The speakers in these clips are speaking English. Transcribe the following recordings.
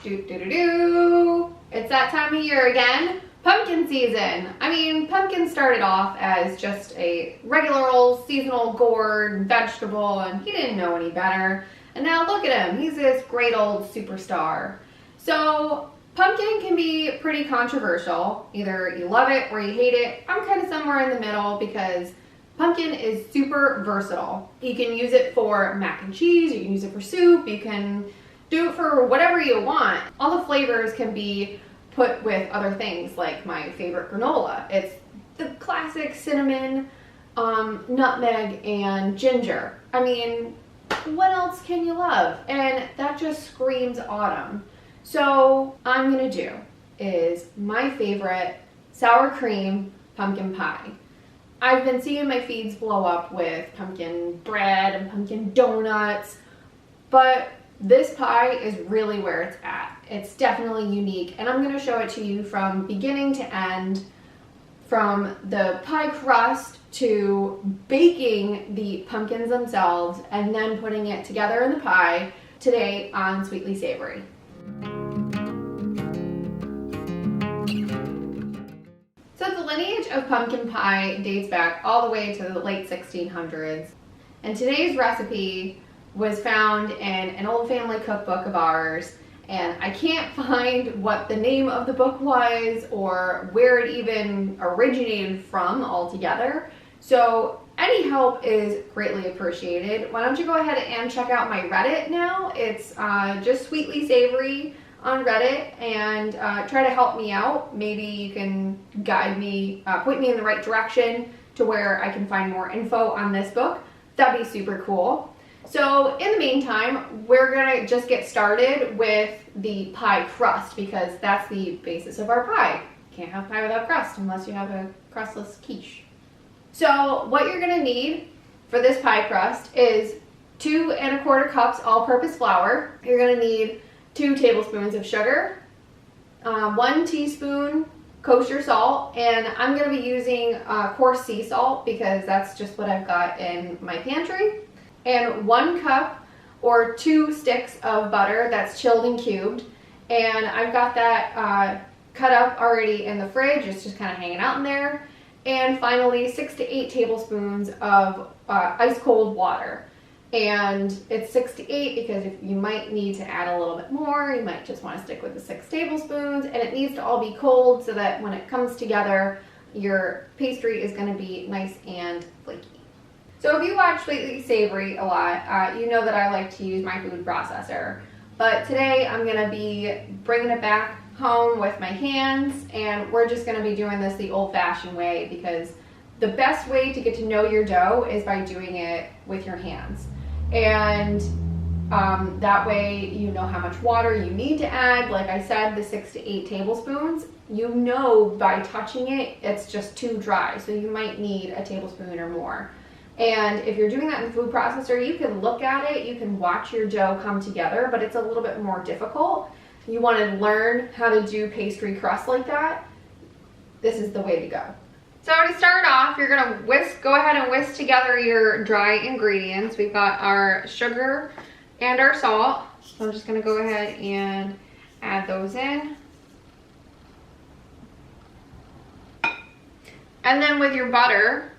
It's that time of year again. Pumpkin season. I mean, pumpkin started off as just a regular old seasonal gourd vegetable, and he didn't know any better. And now look at him. He's this great old superstar. So pumpkin can be pretty controversial. Either you love it or you hate it. I'm kind of somewhere in the middle because pumpkin is super versatile. You can use it for mac and cheese, you can use it for soup, you can do it for whatever you want. All the flavors can be put with other things, like my favorite granola. It's the classic cinnamon, nutmeg, and ginger. I mean, what else can you love? And that just screams autumn. So I'm gonna do is my favorite sour cream pumpkin pie. I've been seeing my feeds blow up with pumpkin bread and pumpkin donuts, but this pie is really where it's at. It's definitely unique, and I'm gonna show it to you from beginning to end, from the pie crust to baking the pumpkins themselves and then putting it together in the pie today on Sweetly Savory. So the lineage of pumpkin pie dates back all the way to the late 1600s, and today's recipe was found in an old family cookbook of ours, and I can't find what the name of the book was or where it even originated from altogether. So any help is greatly appreciated. Why don't you go ahead and check out my Reddit now. It's just Sweetly Savory on Reddit, and try to help me out. Maybe you can guide me, point me in the right direction to where I can find more info on this book. That'd be super cool. So in the meantime, we're gonna just get started with the pie crust, because that's the basis of our pie. Can't have pie without crust unless you have a crustless quiche. So what you're gonna need for this pie crust is 2 1/4 cups all-purpose flour. You're gonna need 2 tablespoons of sugar, 1 teaspoon kosher salt, and I'm gonna be using coarse sea salt because that's just what I've got in my pantry. And 1 cup or 2 sticks of butter that's chilled and cubed. And I've got that cut up already in the fridge. It's just kind of hanging out in there. And finally, 6 to 8 tablespoons of ice cold water. And it's 6 to 8 because if you might need to add a little bit more, you might just want to stick with the 6 tablespoons. And it needs to all be cold so that when it comes together, your pastry is going to be nice and flaky. So if you watch Sweetly Savory a lot, you know that I like to use my food processor. But today I'm going to be bringing it back home with my hands, and we're just going to be doing this the old-fashioned way, because the best way to get to know your dough is by doing it with your hands. And that way you know how much water you need to add. Like I said, the 6 to 8 tablespoons, you know by touching it, it's just too dry. So you might need a tablespoon or more. And if you're doing that in the food processor, you can look at it, you can watch your dough come together, but it's a little bit more difficult. You want to learn how to do pastry crust like that, this is the way to go. So to start off, you're gonna go ahead and whisk together your dry ingredients. We've got our sugar and our salt. So I'm just gonna go ahead and add those in. And then with your butter,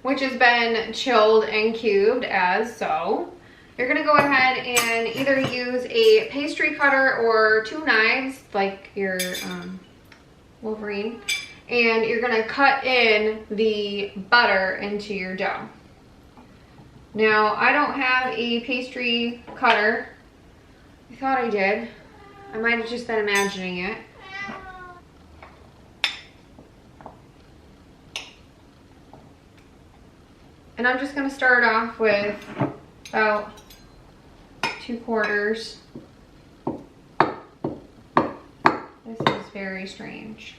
which has been chilled and cubed as so, you're gonna go ahead and either use a pastry cutter or 2 knives, like your Wolverine, and you're gonna cut in the butter into your dough. Now, I don't have a pastry cutter. I thought I did. I might have just been imagining it. And I'm just gonna start off with about 2/4. This is very strange.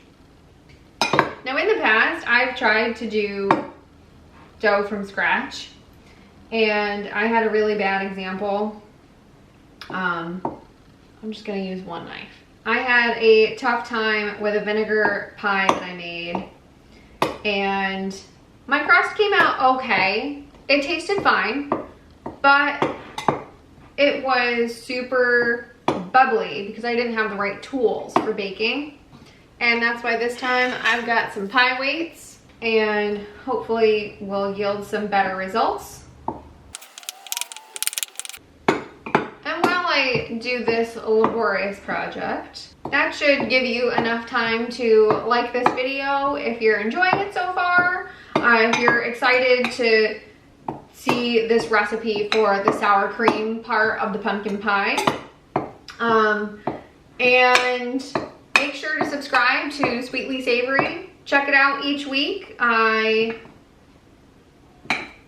Now in the past, I've tried to do dough from scratch, and I had a really bad example. I'm just gonna use 1 knife. I had a tough time with a vinegar pie that I made, and my crust came out okay. It tasted fine, but it was super bubbly because I didn't have the right tools for baking. And that's why this time I've got some pie weights and hopefully will yield some better results. And while I do this laborious project, that should give you enough time to like this video if you're enjoying it so far. If you're excited to see this recipe for the sour cream part of the pumpkin pie. And make sure to subscribe to Sweetly Savory. Check it out each week. I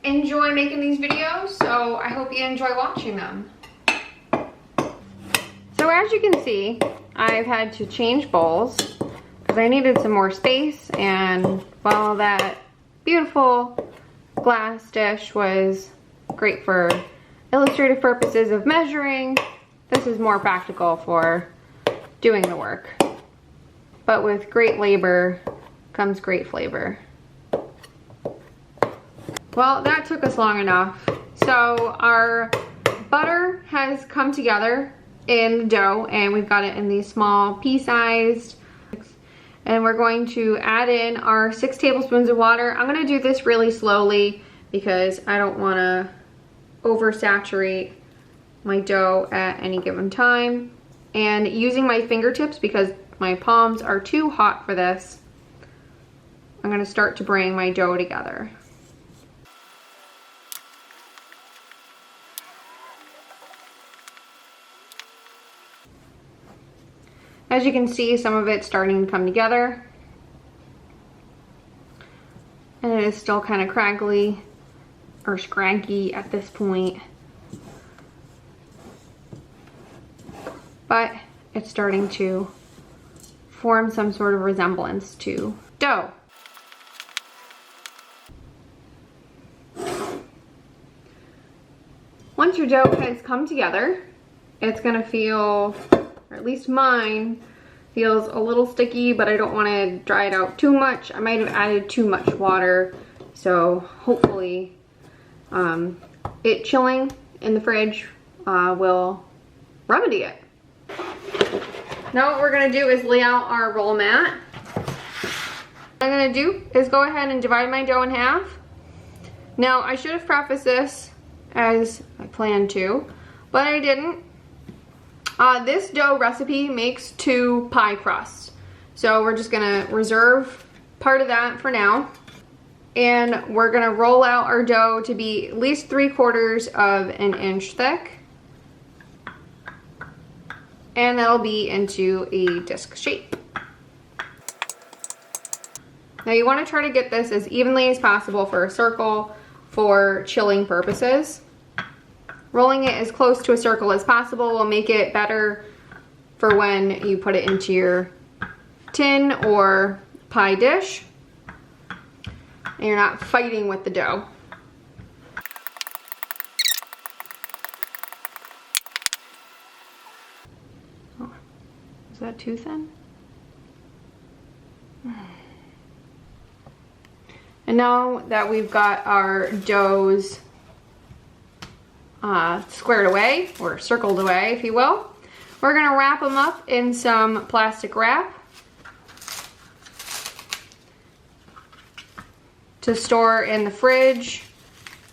enjoy making these videos, so I hope you enjoy watching them. So as you can see, I've had to change bowls because I needed some more space, and while that beautiful glass dish was great for illustrative purposes of measuring, this is more practical for doing the work. But with great labor comes great flavor. Well, that took us long enough. So our butter has come together in the dough, and we've got it in these small pea-sized. And we're going to add in our 6 tablespoons of water. I'm gonna do this really slowly because I don't wanna oversaturate my dough at any given time. And using my fingertips because my palms are too hot for this, I'm gonna start to bring my dough together. As you can see, some of it's starting to come together. And it is still kind of craggly or scraggy at this point. But it's starting to form some sort of resemblance to dough. Once your dough has come together, it's gonna feel, or at least mine, feels a little sticky, but I don't want to dry it out too much. I might have added too much water, so hopefully it chilling in the fridge will remedy it. Now what we're gonna do is lay out our roll mat. What I'm gonna do is go ahead and divide my dough in half. Now I should have prefaced this as I planned to, but I didn't. This dough recipe makes 2 pie crusts. So we're just gonna reserve part of that for now. And we're gonna roll out our dough to be at least 3/4 of an inch thick. And that'll be into a disc shape. Now you wanna try to get this as evenly as possible for a circle for chilling purposes. Rolling it as close to a circle as possible will make it better for when you put it into your tin or pie dish and you're not fighting with the dough. Oh, is that too thin? And now that we've got our doughs squared away, or circled away, if you will, we're gonna wrap them up in some plastic wrap to store in the fridge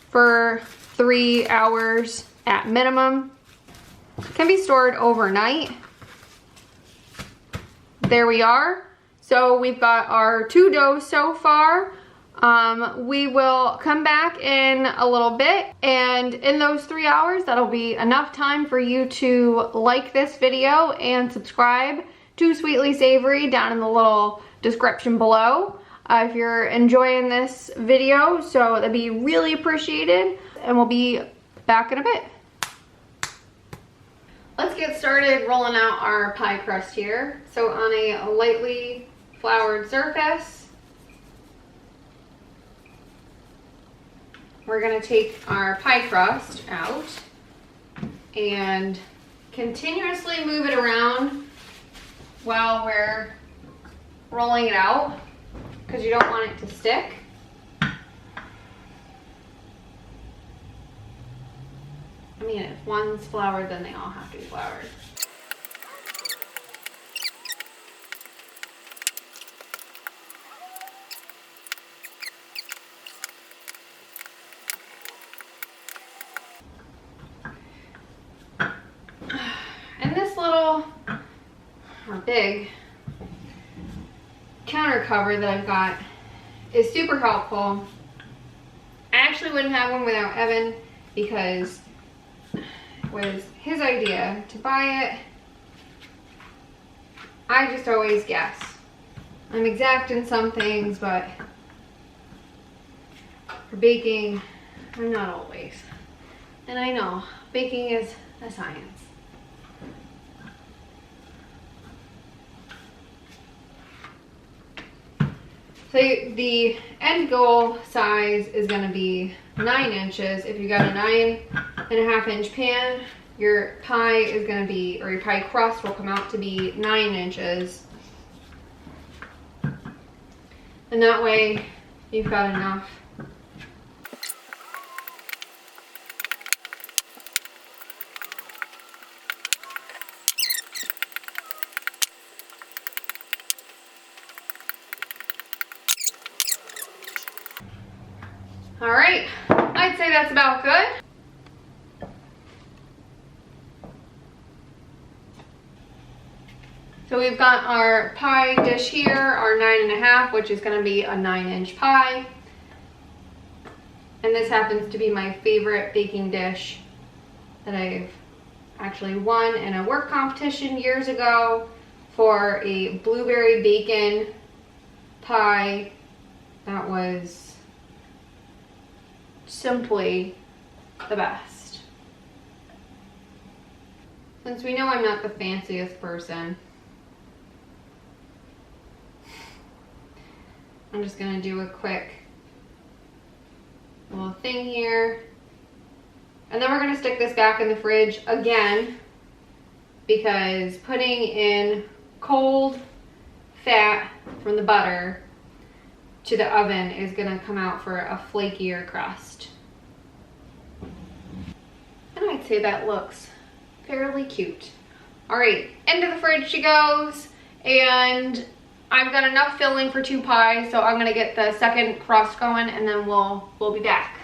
for 3 hours at minimum. Can be stored overnight. There we are. So we've got our 2 doughs so far. We will come back in a little bit, and in those 3 hours, that'll be enough time for you to like this video and subscribe to Sweetly Savory down in the little description below if you're enjoying this video, so that'd be really appreciated, and we'll be back in a bit. Let's get started rolling out our pie crust here. So on a lightly floured surface, we're gonna take our pie crust out and continuously move it around while we're rolling it out because you don't want it to stick. I'm mean, if one's floured, then they all have to be floured. And this little, or big, counter cover that I've got is super helpful. I actually wouldn't have one without Evan because it was his idea to buy it. I just always guess. I'm exact in some things, but for baking, I'm not always. And I know, baking is a science. So the end goal size is going to be 9 inches. If you got a 9.5 inch pan, your pie is going to be, or your pie crust will come out to be 9 inches. And that way you've got enough. All right, I'd say that's about good. So we've got our pie dish here, our 9.5, which is gonna be a 9-inch pie. And this happens to be my favorite baking dish that I've actually won in a work competition years ago for a blueberry bacon pie that was simply the best. Since we know I'm not the fanciest person, I'm just gonna do a quick little thing here. And then we're gonna stick this back in the fridge again because putting in cold fat from the butter to the oven is gonna come out for a flakier crust. And I'd say that looks fairly cute. All right, into the fridge she goes, and I've got enough filling for 2 pies, so I'm gonna get the second crust going and then we'll be back.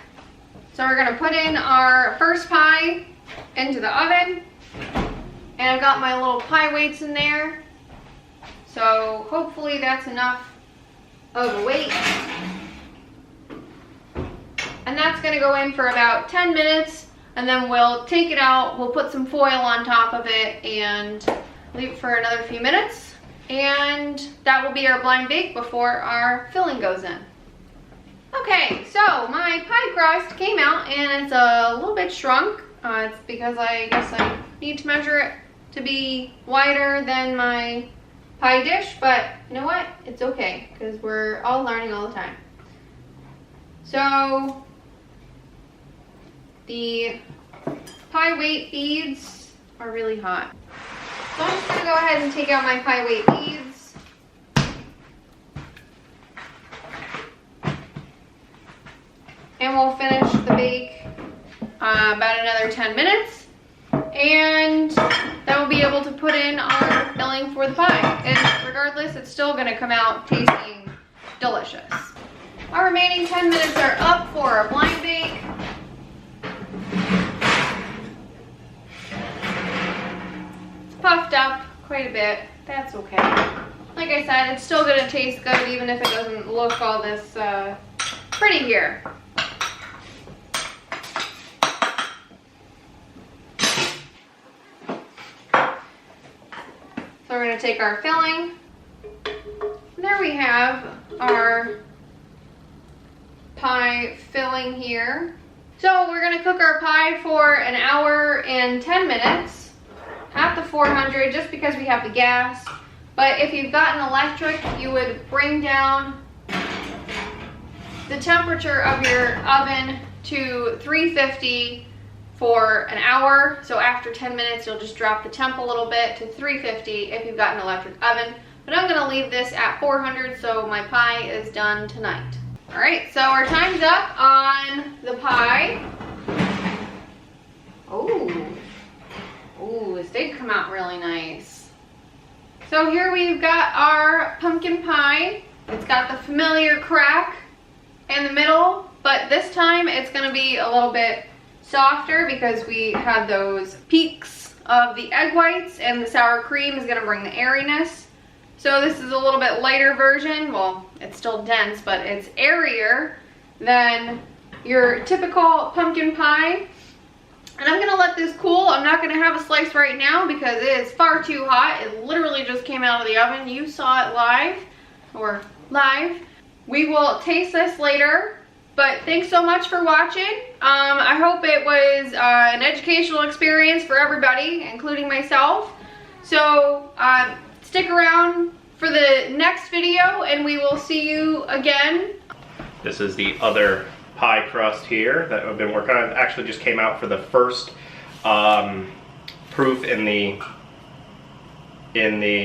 So we're gonna put in our first pie into the oven, and I've got my little pie weights in there. So hopefully that's enough of a weight. And that's gonna go in for about 10 minutes, and then we'll take it out, we'll put some foil on top of it and leave it for another few minutes. And that will be our blind bake before our filling goes in. Okay, so my pie crust came out and it's a little bit shrunk. It's because I guess I need to measure it to be wider than my pie dish, but you know what? It's okay, because we're all learning all the time. So the pie weight beads are really hot. So I'm just gonna go ahead and take out my pie weight beads. And we'll finish the bake about another 10 minutes. And then we'll be able to put in our filling for the pie. And regardless, it's still gonna come out tasting delicious. Our remaining 10 minutes are up for our blind bake. It's puffed up quite a bit. That's okay. Like I said, it's still gonna taste good even if it doesn't look all this pretty here. So we're going to take our filling, and there we have our pie filling here. So we're going to cook our pie for an hour and 10 minutes at the 400 just because we have the gas. But if you've got an electric, you would bring down the temperature of your oven to 350 for an hour. So after 10 minutes, you'll just drop the temp a little bit to 350 if you've got an electric oven. But I'm gonna leave this at 400 so my pie is done tonight. All right, so our time's up on the pie. Oh, come out really nice. So here we've got our pumpkin pie. It's got the familiar crack in the middle, but this time it's gonna be a little bit softer because we had those peaks of the egg whites, and the sour cream is gonna bring the airiness. So this is a little bit lighter version. Well, it's still dense, but it's airier than your typical pumpkin pie. And I'm gonna let this cool. I'm not gonna have a slice right now because it is far too hot. It literally just came out of the oven. You saw it live. We will taste this later, but thanks so much for watching. I hope it was an educational experience for everybody, including myself. So stick around for the next video and we will see you again. This is the other pie crust here that I've been working on. It actually just came out for the first proof in the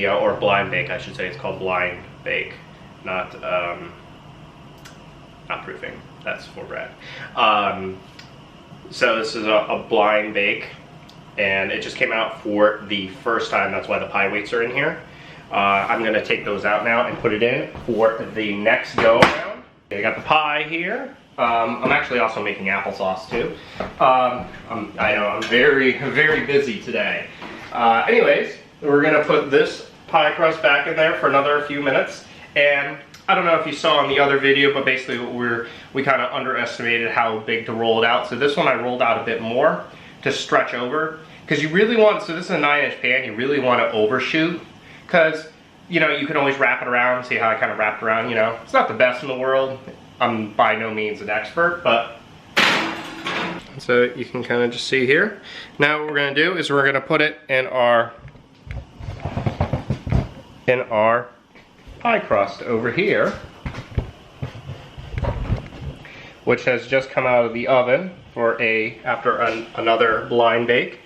or blind bake, I should say. It's called blind bake, not proofing. That's for bread. So this is a blind bake, and it just came out for the first time. That's why the pie weights are in here. I'm gonna take those out now and put it in for the next go around. I got the pie here. I'm actually also making applesauce too. I know I'm very, very busy today. Anyways, we're gonna put this pie crust back in there for another few minutes. And I don't know if you saw in the other video, but basically we kind of underestimated how big to roll it out. So this one I rolled out a bit more to stretch over. Because you really want, so this is a 9-inch pan, you really want to overshoot. Because, you know, you can always wrap it around. See how I kind of wrapped around, you know. It's not the best in the world. I'm by no means an expert, but so you can kind of just see here. Now what we're going to do is we're going to put it in our pie crust over here, which has just come out of the oven for after another blind bake.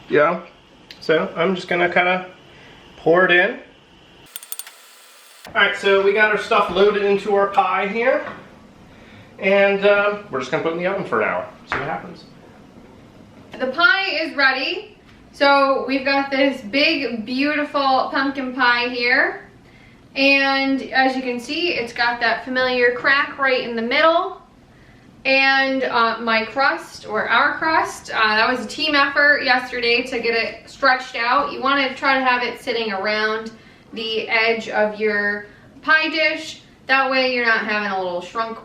Yeah. So I'm just going to kind of pour it in. Alright, so we got our stuff loaded into our pie here, and we're just going to put it in the oven for an hour, see what happens. The pie is ready, so we've got this big, beautiful pumpkin pie here, and as you can see, it's got that familiar crack right in the middle, and my crust, or our crust, that was a team effort yesterday to get it stretched out. You want to try to have it sitting around the edge of your pie dish. That way you're not having a little shrunk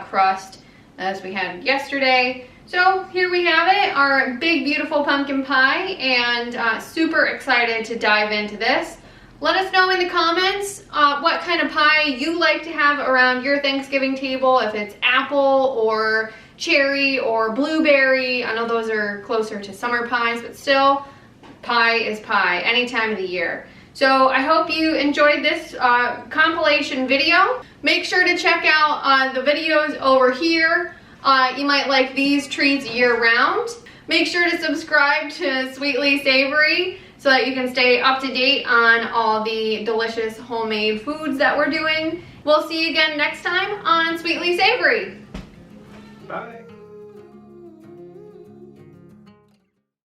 crust as we had yesterday. So here we have it, our big beautiful pumpkin pie, and super excited to dive into this. Let us know in the comments what kind of pie you like to have around your Thanksgiving table, if it's apple or cherry or blueberry. I know those are closer to summer pies, but still, pie is pie any time of the year. So I hope you enjoyed this compilation video. Make sure to check out the videos over here. You might like these treats year-round. Make sure to subscribe to Sweetly Savory so that you can stay up to date on all the delicious homemade foods that we're doing. We'll see you again next time on Sweetly Savory. Bye.